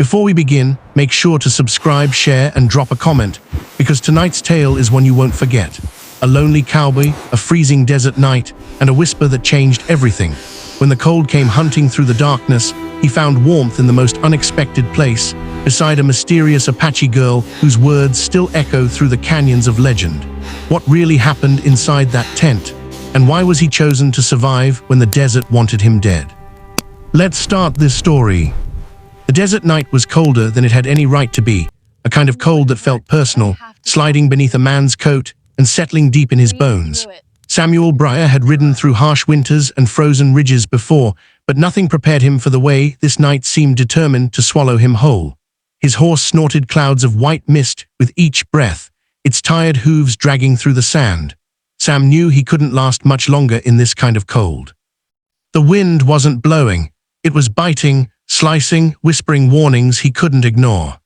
Before we begin, make sure to subscribe, share, and drop a comment, because tonight's tale is one you won't forget. A lonely cowboy, a freezing desert night, and a whisper that changed everything. When the cold came hunting through the darkness, he found warmth in the most unexpected place, beside a mysterious Apache girl whose words still echo through the canyons of legend. What really happened inside that tent? And why was he chosen to survive when the desert wanted him dead? Let's start this story. The desert night was colder than it had any right to be, a kind of cold that felt personal, sliding beneath a man's coat and settling deep in his bones. Samuel Breyer had ridden through harsh winters and frozen ridges before, but nothing prepared him for the way this night seemed determined to swallow him whole. His horse snorted clouds of white mist with each breath, its tired hooves dragging through the sand. Sam knew he couldn't last much longer in this kind of cold. The wind wasn't blowing. It was biting, slicing, whispering warnings he couldn't ignore.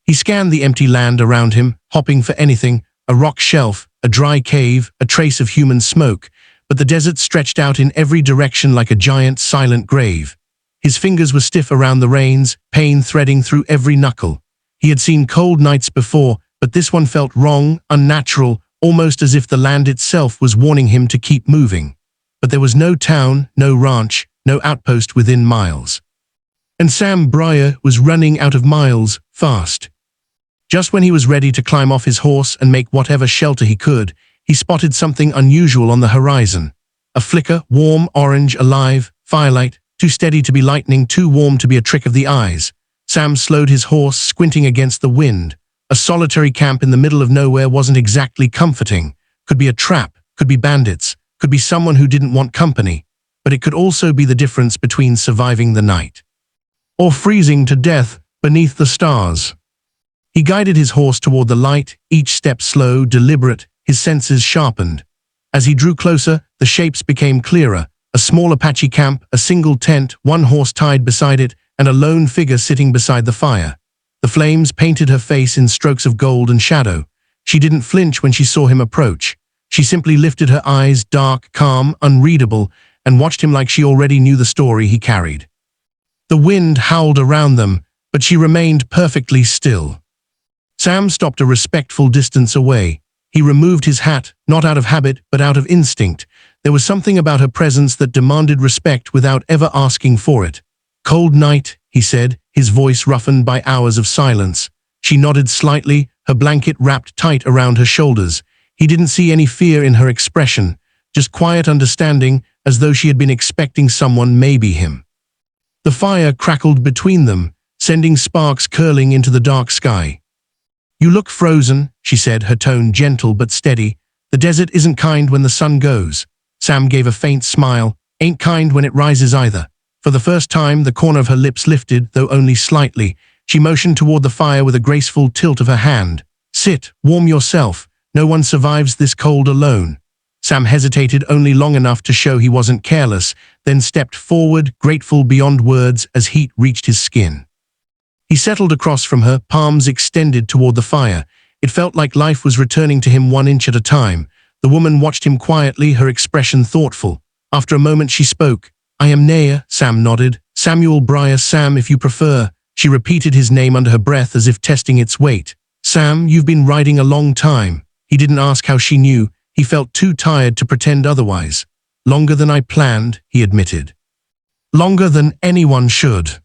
He scanned the empty land around him, hopping for anything, a rock shelf, a dry cave, a trace of human smoke, but the desert stretched out in every direction like a giant, silent grave. His fingers were stiff around the reins, pain threading through every knuckle. He had seen cold nights before, but this one felt wrong, unnatural, almost as if the land itself was warning him to keep moving. But there was no town, no ranch, no outpost within miles. And Sam Breyer was running out of miles, fast. Just when he was ready to climb off his horse and make whatever shelter he could, he spotted something unusual on the horizon. A flicker, warm, orange, alive, firelight, too steady to be lightning, too warm to be a trick of the eyes. Sam slowed his horse, squinting against the wind. A solitary camp in the middle of nowhere wasn't exactly comforting. Could be a trap, could be bandits, could be someone who didn't want company. But it could also be the difference between surviving the night or freezing to death beneath the stars. He guided his horse toward the light, each step slow, deliberate, his senses sharpened. As he drew closer, the shapes became clearer. A small Apache camp, a single tent, one horse tied beside it, and a lone figure sitting beside the fire. The flames painted her face in strokes of gold and shadow. She didn't flinch when she saw him approach. She simply lifted her eyes, dark, calm, unreadable, and watched him like she already knew the story he carried. The wind howled around them, but she remained perfectly still. Sam stopped a respectful distance away. He removed his hat, not out of habit, but out of instinct. There was something about her presence that demanded respect without ever asking for it. "Cold night," he said, his voice roughened by hours of silence. She nodded slightly, her blanket wrapped tight around her shoulders. He didn't see any fear in her expression, just quiet understanding, as though she had been expecting someone, maybe him. The fire crackled between them, sending sparks curling into the dark sky. "You look frozen," she said, her tone gentle but steady. "The desert isn't kind when the sun goes." Sam gave a faint smile. "Ain't kind when it rises either." For the first time, the corner of her lips lifted, though only slightly. She motioned toward the fire with a graceful tilt of her hand. "Sit, warm yourself. No one survives this cold alone." Sam hesitated only long enough to show he wasn't careless, then stepped forward, grateful beyond words as heat reached his skin. He settled across from her, palms extended toward the fire. It felt like life was returning to him 1 inch at a time. The woman watched him quietly, her expression thoughtful. After a moment she spoke. "I am Naya," Sam nodded. "Samuel Breyer, Sam if you prefer." She repeated his name under her breath as if testing its weight. "Sam, you've been riding a long time." He didn't ask how she knew. He felt too tired to pretend otherwise. "Longer than I planned," he admitted. "Longer than anyone should."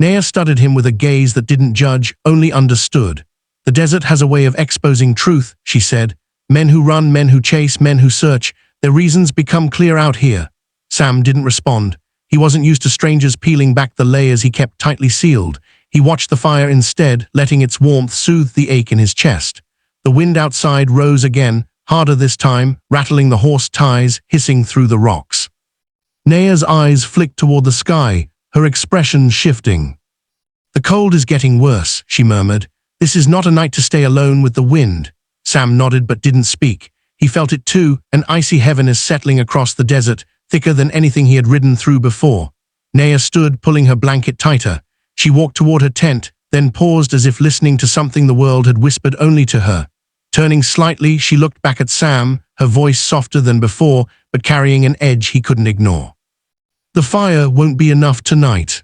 Naya studied him with a gaze that didn't judge, only understood. "The desert has a way of exposing truth," she said. "Men who run, men who chase, men who search, their reasons become clear out here." Sam didn't respond. He wasn't used to strangers peeling back the layers he kept tightly sealed. He watched the fire instead, letting its warmth soothe the ache in his chest. The wind outside rose again, harder this time, rattling the horse ties, hissing through the rocks. Naya's eyes flicked toward the sky, her expression shifting. "The cold is getting worse," she murmured. "This is not a night to stay alone with the wind." Sam nodded but didn't speak. He felt it too, an icy heaviness settling across the desert, thicker than anything he had ridden through before. Naya stood, pulling her blanket tighter. She walked toward her tent, then paused as if listening to something the world had whispered only to her. Turning slightly, she looked back at Sam, her voice softer than before, but carrying an edge he couldn't ignore. "The fire won't be enough tonight."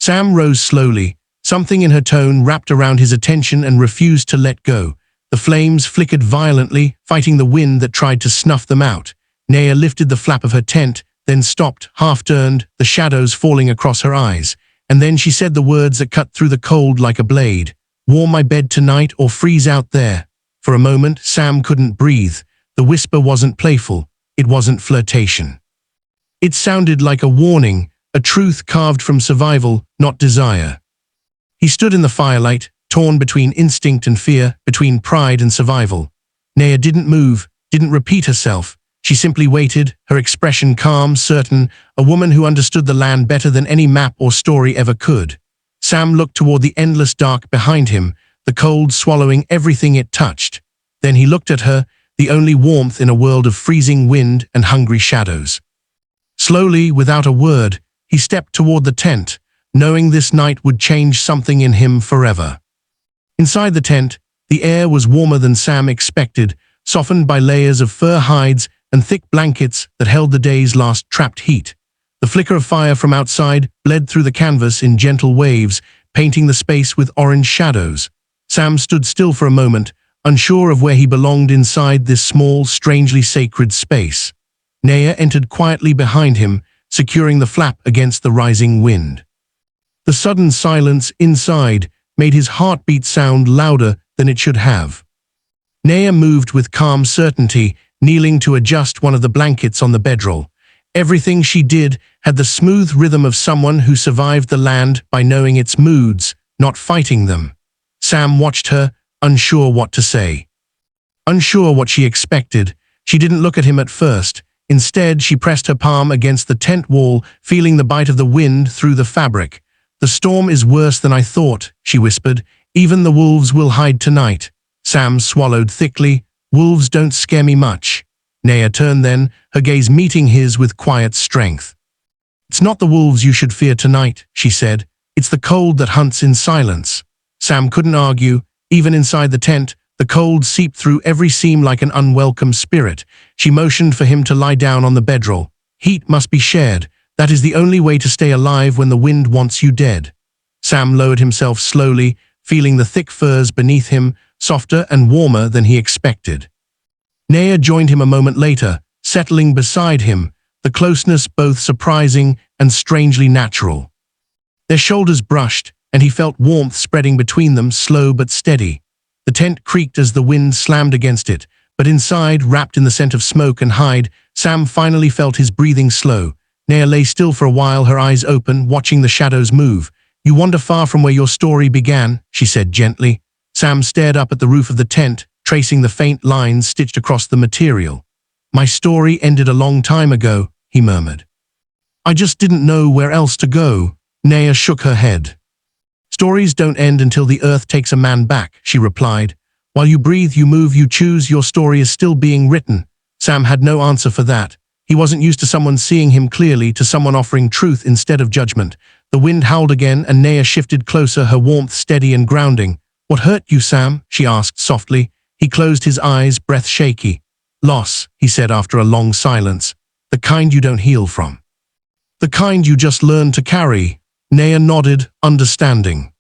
Sam rose slowly, Something in her tone wrapped around his attention and refused to let go. The flames flickered violently, fighting the wind that tried to snuff them out. Naya lifted the flap of her tent, then stopped, half-turned, the shadows falling across her eyes. And then she said the words that cut through the cold like a blade. "Warm my bed tonight or freeze out there." For a moment, Sam couldn't breathe. The whisper wasn't playful. It wasn't flirtation. It sounded like a warning, a truth carved from survival, not desire. He stood in the firelight, torn between instinct and fear, between pride and survival. Naya didn't move, didn't repeat herself. She simply waited, her expression calm, certain, a woman who understood the land better than any map or story ever could. Sam looked toward the endless dark behind him, the cold swallowing everything it touched. Then he looked at her, the only warmth in a world of freezing wind and hungry shadows. Slowly, without a word, he stepped toward the tent, knowing this night would change something in him forever. Inside the tent, the air was warmer than Sam expected, softened by layers of fur hides and thick blankets that held the day's last trapped heat. The flicker of fire from outside bled through the canvas in gentle waves, painting the space with orange shadows. Sam stood still for a moment, unsure of where he belonged inside this small, strangely sacred space. Naya entered quietly behind him, securing the flap against the rising wind. The sudden silence inside made his heartbeat sound louder than it should have. Naya moved with calm certainty, kneeling to adjust one of the blankets on the bedroll. Everything she did had the smooth rhythm of someone who survived the land by knowing its moods, not fighting them. Sam watched her, unsure what to say. Unsure what she expected, she didn't look at him at first. Instead, she pressed her palm against the tent wall, feeling the bite of the wind through the fabric. "The storm is worse than I thought," she whispered. "Even the wolves will hide tonight." Sam swallowed thickly. "Wolves don't scare me much." Naya turned then, her gaze meeting his with quiet strength. "It's not the wolves you should fear tonight," she said. "It's the cold that hunts in silence." Sam couldn't argue. Even inside the tent, the cold seeped through every seam like an unwelcome spirit. She motioned for him to lie down on the bedroll. "Heat must be shared. That is the only way to stay alive when the wind wants you dead." Sam lowered himself slowly, feeling the thick furs beneath him, softer and warmer than he expected. Naya joined him a moment later, settling beside him, the closeness both surprising and strangely natural. Their shoulders brushed, and he felt warmth spreading between them, slow but steady. The tent creaked as the wind slammed against it, but inside, wrapped in the scent of smoke and hide, Sam finally felt his breathing slow. Naya lay still for a while, her eyes open, watching the shadows move. "You wander far from where your story began," she said gently. Sam stared up at the roof of the tent, tracing the faint lines stitched across the material. "My story ended a long time ago," he murmured. "I just didn't know where else to go." Naya shook her head. "Stories don't end until the earth takes a man back," she replied. "While you breathe, you move, you choose, your story is still being written." Sam had no answer for that. He wasn't used to someone seeing him clearly, to someone offering truth instead of judgment. The wind howled again, and Naya shifted closer, her warmth steady and grounding. "What hurt you, Sam?" she asked softly. He closed his eyes, breath shaky. "Loss," he said after a long silence. "The kind you don't heal from. The kind you just learn to carry." Naya nodded, understanding.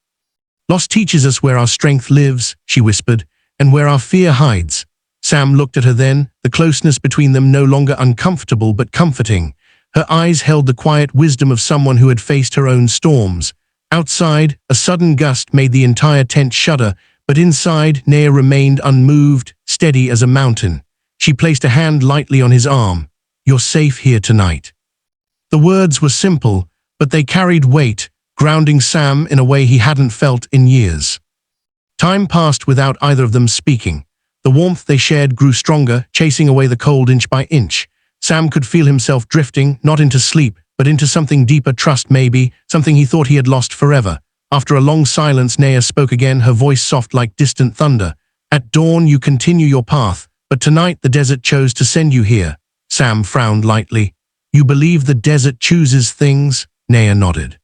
"Loss teaches us where our strength lives," she whispered, "and where our fear hides." Sam looked at her then, the closeness between them no longer uncomfortable but comforting. Her eyes held the quiet wisdom of someone who had faced her own storms. Outside, a sudden gust made the entire tent shudder, but inside, Naya remained unmoved, steady as a mountain. She placed a hand lightly on his arm. "You're safe here tonight." The words were simple, but they carried weight, grounding Sam in a way he hadn't felt in years. Time passed without either of them speaking. The warmth they shared grew stronger, chasing away the cold inch by inch. Sam could feel himself drifting, not into sleep, but into something deeper, trust maybe, something he thought he had lost forever. After a long silence, Naya spoke again, her voice soft like distant thunder. "At dawn you continue your path, but tonight the desert chose to send you here." Sam frowned lightly. "You believe the desert chooses things?" Naya nodded.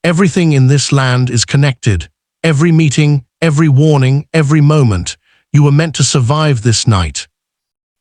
"Everything in this land is connected. Every meeting, every warning, every moment. You were meant to survive this night."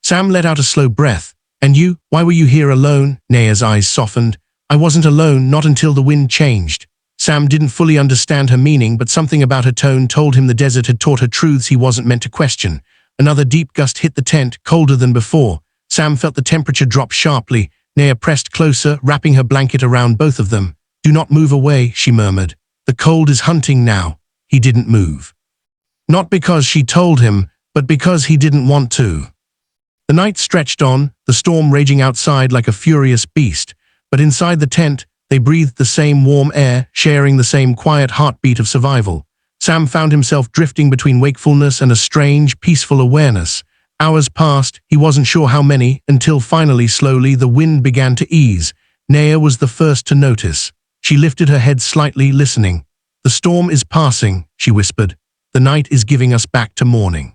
Sam let out a slow breath. "And you, why were you here alone?" Naya's eyes softened. "I wasn't alone, not until the wind changed." Sam didn't fully understand her meaning, but something about her tone told him the desert had taught her truths he wasn't meant to question. Another deep gust hit the tent, colder than before. Sam felt the temperature drop sharply. Naya pressed closer, wrapping her blanket around both of them. "Do not move away," she murmured. "The cold is hunting now." He didn't move. Not because she told him, but because he didn't want to. The night stretched on, the storm raging outside like a furious beast, but inside the tent, they breathed the same warm air, sharing the same quiet heartbeat of survival. Sam found himself drifting between wakefulness and a strange, peaceful awareness. Hours passed, he wasn't sure how many, until finally, slowly, the wind began to ease. Naya was the first to notice. She lifted her head slightly, listening. "The storm is passing," she whispered. "The night is giving us back to morning."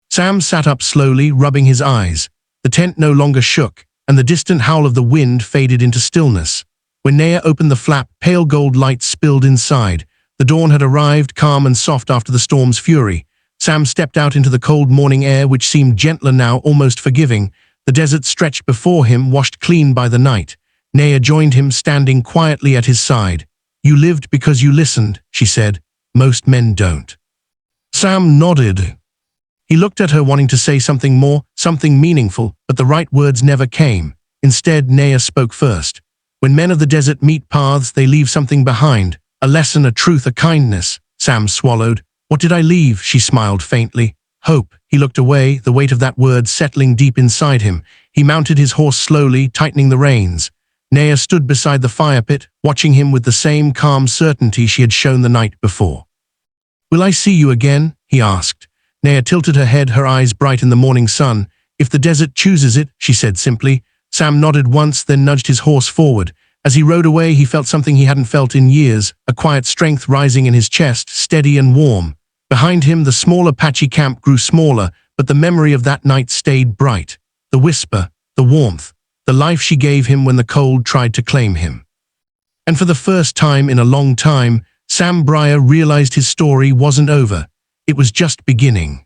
Sam sat up slowly, rubbing his eyes. The tent no longer shook, and the distant howl of the wind faded into stillness. When Naya opened the flap, pale gold light spilled inside. The dawn had arrived, calm and soft after the storm's fury. Sam stepped out into the cold morning air, which seemed gentler now, almost forgiving. The desert stretched before him, washed clean by the night. Naya joined him, standing quietly at his side. "You lived because you listened," she said. "Most men don't." Sam nodded. He looked at her, wanting to say something more, something meaningful, but the right words never came. Instead, Naya spoke first. "When men of the desert meet paths, they leave something behind. A lesson, a truth, a kindness." Sam swallowed. "What did I leave?" She smiled faintly. "Hope." He looked away, the weight of that word settling deep inside him. He mounted his horse slowly, tightening the reins. Naya stood beside the fire pit, watching him with the same calm certainty she had shown the night before. "Will I see you again?" he asked. Naya tilted her head, her eyes bright in the morning sun. "If the desert chooses it," she said simply. Sam nodded once, then nudged his horse forward. As he rode away, he felt something he hadn't felt in years, a quiet strength rising in his chest, steady and warm. Behind him, the small Apache camp grew smaller, but the memory of that night stayed bright. The whisper, the warmth, the life she gave him when the cold tried to claim him. And for the first time in a long time, Sam Breyer realized his story wasn't over. It was just beginning.